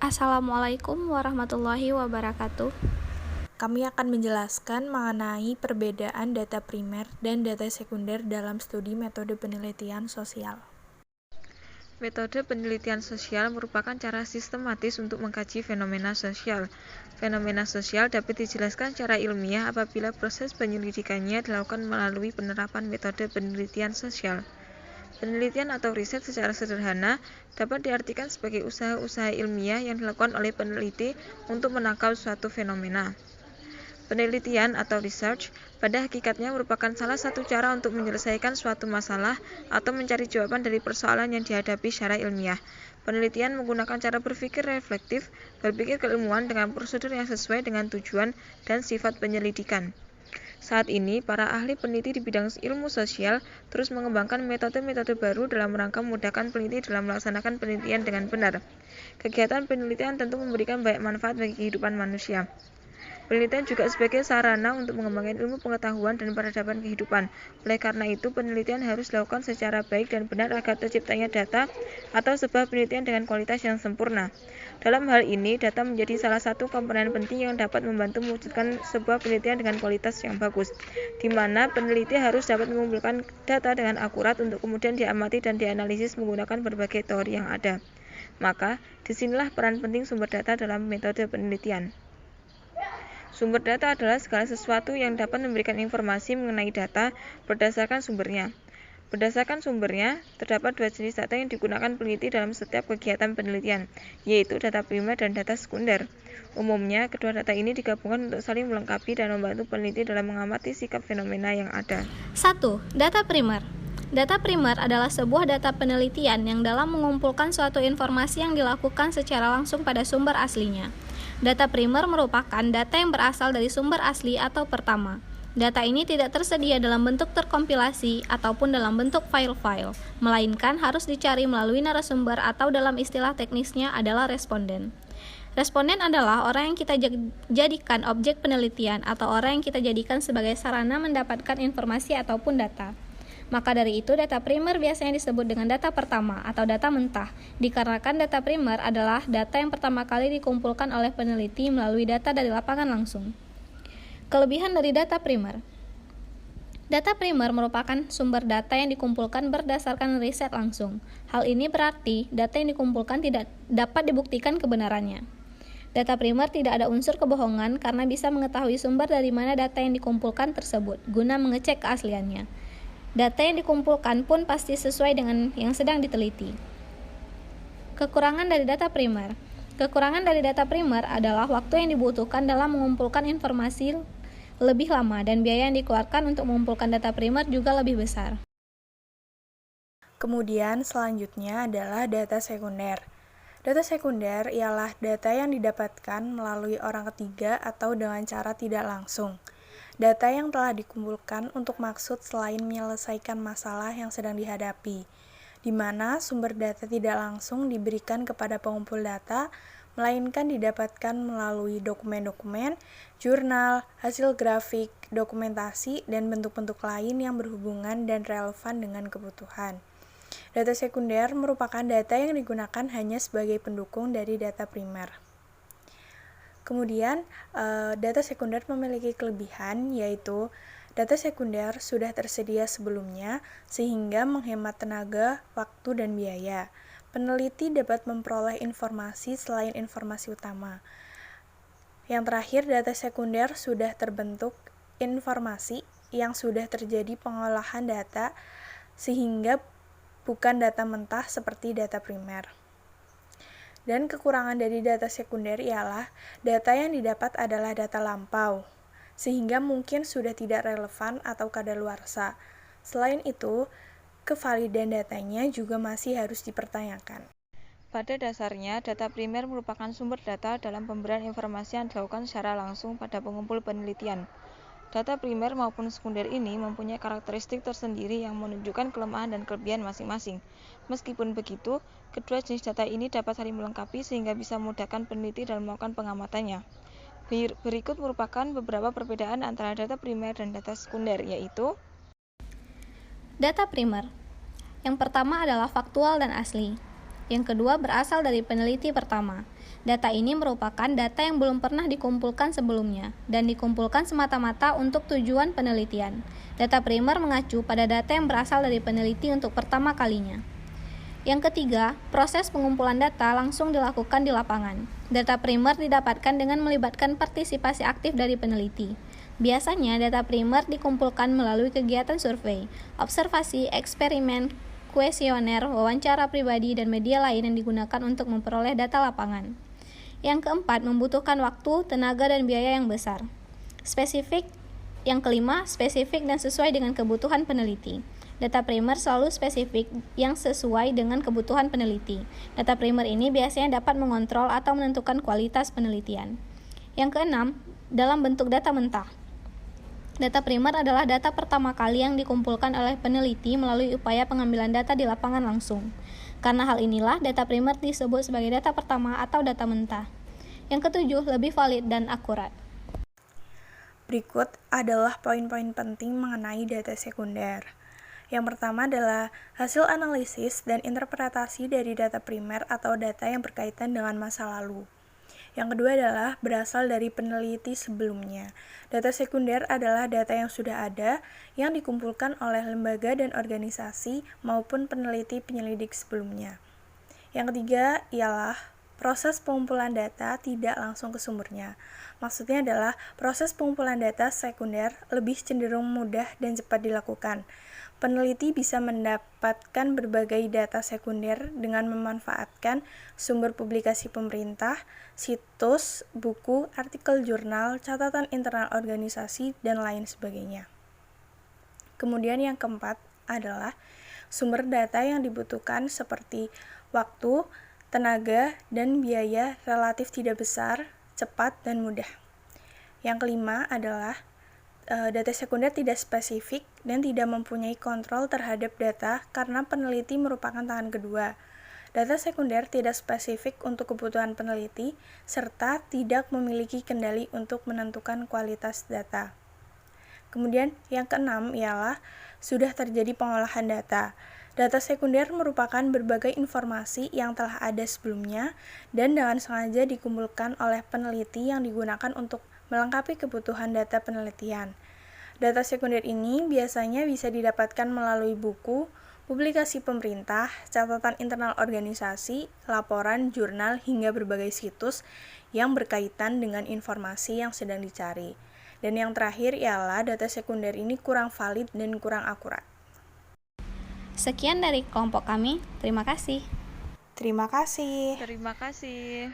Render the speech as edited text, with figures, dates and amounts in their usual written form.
Assalamualaikum warahmatullahi wabarakatuh. Kami akan menjelaskan mengenai perbedaan data primer dan data sekunder dalam studi metode penelitian sosial. Metode penelitian sosial merupakan cara sistematis untuk mengkaji fenomena sosial. Fenomena sosial dapat dijelaskan secara ilmiah apabila proses penyelidikannya dilakukan melalui penerapan metode penelitian sosial. Penelitian atau riset secara sederhana dapat diartikan sebagai usaha-usaha ilmiah yang dilakukan oleh peneliti untuk menangkal suatu fenomena. Penelitian atau research pada hakikatnya merupakan salah satu cara untuk menyelesaikan suatu masalah atau mencari jawaban dari persoalan yang dihadapi secara ilmiah. Penelitian menggunakan cara berpikir reflektif, berpikir keilmuan dengan prosedur yang sesuai dengan tujuan dan sifat penyelidikan. Saat ini, para ahli peneliti di bidang ilmu sosial terus mengembangkan metode-metode baru dalam rangka memudahkan peneliti dalam melaksanakan penelitian dengan benar. Kegiatan penelitian tentu memberikan banyak manfaat bagi kehidupan manusia. Penelitian juga sebagai sarana untuk mengembangkan ilmu pengetahuan dan peradaban kehidupan. Oleh karena itu, penelitian harus dilakukan secara baik dan benar agar terciptanya data atau sebuah penelitian dengan kualitas yang sempurna. Dalam hal ini, data menjadi salah satu komponen penting yang dapat membantu mewujudkan sebuah penelitian dengan kualitas yang bagus, di mana peneliti harus dapat mengumpulkan data dengan akurat untuk kemudian diamati dan dianalisis menggunakan berbagai teori yang ada. Maka, disinilah peran penting sumber data dalam metode penelitian. Sumber data adalah segala sesuatu yang dapat memberikan informasi mengenai data berdasarkan sumbernya. Berdasarkan sumbernya, terdapat dua jenis data yang digunakan peneliti dalam setiap kegiatan penelitian, yaitu data primer dan data sekunder. Umumnya, kedua data ini digabungkan untuk saling melengkapi dan membantu peneliti dalam mengamati sikap fenomena yang ada. 1. Data primer. Data primer adalah sebuah data penelitian yang dalam mengumpulkan suatu informasi yang dilakukan secara langsung pada sumber aslinya. Data primer merupakan data yang berasal dari sumber asli atau pertama. Data ini tidak tersedia dalam bentuk terkompilasi ataupun dalam bentuk file-file, melainkan harus dicari melalui narasumber atau dalam istilah teknisnya adalah responden. Responden adalah orang yang kita jadikan objek penelitian atau orang yang kita jadikan sebagai sarana mendapatkan informasi ataupun data. Maka dari itu, data primer biasanya disebut dengan data pertama atau data mentah, dikarenakan data primer adalah data yang pertama kali dikumpulkan oleh peneliti melalui data dari lapangan langsung. Kelebihan dari data primer. Data primer merupakan sumber data yang dikumpulkan berdasarkan riset langsung. Hal ini berarti data yang dikumpulkan tidak dapat dibuktikan kebenarannya. Data primer tidak ada unsur kebohongan karena bisa mengetahui sumber dari mana data yang dikumpulkan tersebut, guna mengecek keasliannya. Data yang dikumpulkan pun pasti sesuai dengan yang sedang diteliti. Kekurangan dari data primer. Kekurangan dari data primer adalah waktu yang dibutuhkan dalam mengumpulkan informasi lebih lama dan biaya yang dikeluarkan untuk mengumpulkan data primer juga lebih besar. Kemudian selanjutnya adalah data sekunder. Data sekunder ialah data yang didapatkan melalui orang ketiga atau dengan cara tidak langsung. Data yang telah dikumpulkan untuk maksud selain menyelesaikan masalah yang sedang dihadapi, di mana sumber data tidak langsung diberikan kepada pengumpul data, melainkan didapatkan melalui dokumen-dokumen, jurnal, hasil grafik, dokumentasi, dan bentuk-bentuk lain yang berhubungan dan relevan dengan kebutuhan. Data sekunder merupakan data yang digunakan hanya sebagai pendukung dari data primer. Kemudian, data sekunder memiliki kelebihan, yaitu data sekunder sudah tersedia sebelumnya sehingga menghemat tenaga, waktu, dan biaya. Peneliti dapat memperoleh informasi selain informasi utama. Yang terakhir, data sekunder sudah terbentuk informasi yang sudah terjadi pengolahan data sehingga bukan data mentah seperti data primer. Dan kekurangan dari data sekunder ialah data yang didapat adalah data lampau, sehingga mungkin sudah tidak relevan atau kadaluarsa. Selain itu, kevalidan datanya juga masih harus dipertanyakan. Pada dasarnya, data primer merupakan sumber data dalam pemberian informasi yang dilakukan secara langsung pada pengumpul penelitian. Data primer maupun sekunder ini mempunyai karakteristik tersendiri yang menunjukkan kelemahan dan kelebihan masing-masing. Meskipun begitu, kedua jenis data ini dapat saling melengkapi sehingga bisa memudahkan peneliti dalam melakukan pengamatannya. Berikut merupakan beberapa perbedaan antara data primer dan data sekunder, yaitu Data primer. Yang pertama adalah faktual dan asli. Yang kedua berasal dari peneliti pertama. Data ini merupakan data yang belum pernah dikumpulkan sebelumnya dan dikumpulkan semata-mata untuk tujuan penelitian. Data primer mengacu pada data yang berasal dari peneliti untuk pertama kalinya. Yang ketiga, proses pengumpulan data langsung dilakukan di lapangan. Data primer didapatkan dengan melibatkan partisipasi aktif dari peneliti. Biasanya, data primer dikumpulkan melalui kegiatan survei, observasi, eksperimen, kuesioner, wawancara pribadi, dan media lain yang digunakan untuk memperoleh data lapangan. Yang keempat, membutuhkan waktu, tenaga, dan biaya yang besar. Yang kelima, spesifik dan sesuai dengan kebutuhan peneliti. Data primer selalu spesifik yang sesuai dengan kebutuhan peneliti. Data primer ini biasanya dapat mengontrol atau menentukan kualitas penelitian. Yang keenam, dalam bentuk data mentah. Data primer adalah data pertama kali yang dikumpulkan oleh peneliti melalui upaya pengambilan data di lapangan langsung. Karena hal inilah, data primer disebut sebagai data pertama atau data mentah. Yang ketujuh, lebih valid dan akurat. Berikut adalah poin-poin penting mengenai data sekunder. Yang pertama adalah hasil analisis dan interpretasi dari data primer atau data yang berkaitan dengan masa lalu. Yang kedua adalah berasal dari peneliti sebelumnya. Data sekunder adalah data yang sudah ada, yang dikumpulkan oleh lembaga dan organisasi maupun peneliti penyelidik sebelumnya. Yang ketiga ialah proses pengumpulan data tidak langsung ke sumbernya. Maksudnya adalah proses pengumpulan data sekunder lebih cenderung mudah dan cepat dilakukan. Peneliti bisa mendapatkan berbagai data sekunder dengan memanfaatkan sumber publikasi pemerintah, situs, buku, artikel jurnal, catatan internal organisasi, dan lain sebagainya. Kemudian yang keempat adalah sumber data yang dibutuhkan seperti waktu, tenaga, dan biaya relatif tidak besar, cepat, dan mudah. Yang kelima adalah data sekunder tidak spesifik dan tidak mempunyai kontrol terhadap data karena peneliti merupakan tangan kedua. Data sekunder tidak spesifik untuk kebutuhan peneliti serta tidak memiliki kendali untuk menentukan kualitas data. Kemudian yang keenam ialah sudah terjadi pengolahan data. Data sekunder merupakan berbagai informasi yang telah ada sebelumnya dan dengan sengaja dikumpulkan oleh peneliti yang digunakan untuk melengkapi kebutuhan data penelitian. Data sekunder ini biasanya bisa didapatkan melalui buku, publikasi pemerintah, catatan internal organisasi, laporan, jurnal, hingga berbagai situs yang berkaitan dengan informasi yang sedang dicari. Dan yang terakhir ialah data sekunder ini kurang valid dan kurang akurat. Sekian dari kelompok kami, terima kasih. Terima kasih. Terima kasih.